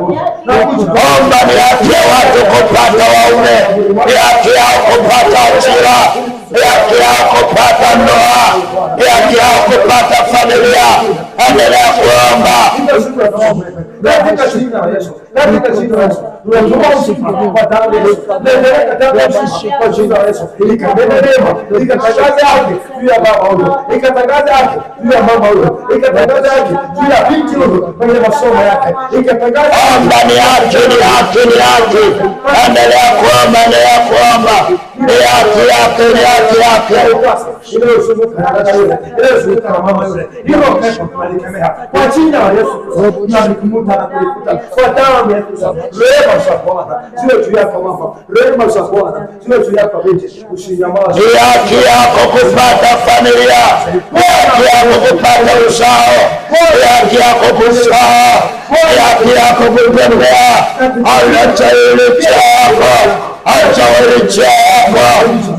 Omba ni haki ya watu kupata waume, ni haki yao kupata ajira, ni haki yao kupata ndoa, ni haki yao kupata familia. Endelea kuomba. Omba ni haki, ni haki, ni haki. Endelea kuomba, endelea kuomba. Ni haki yake, ni haki yake. Kwa jina la Yesu tunakumuta na kuikuta kwa damu ya Yesu. Rehema za Bwana ziwe juu yako mama, rehema za Bwana ziwe juu yako binti. Usinyamaze. Ni haki yako kupata familia, ni haki yako kupata uzao, ni haki yako kuzaa, ni haki yako kutembea. Acha ile chako, acha ile chako,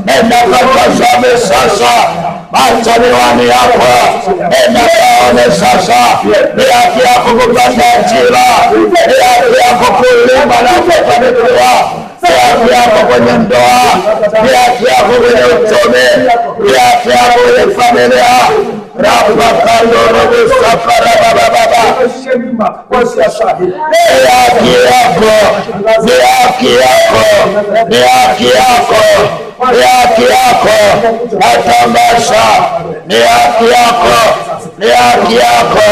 nenda katazame sasa. Acha miwani yako, nenda kaone sasa. Ni haki yako kupata ajira, ni haki yako kulima na kufanikiwa, ni haki yako kwenye ndoa, ni haki yako kwenye uchumi, ni haki yako kwenye familia. Rapakandorobusakaradababa. Ni haki yako, ni haki yako, ni haki yako, ni haki yako. Atambasha, ni haki yako, ni haki yako.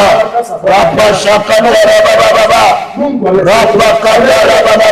Rapashakandorababa, rapakandorababa.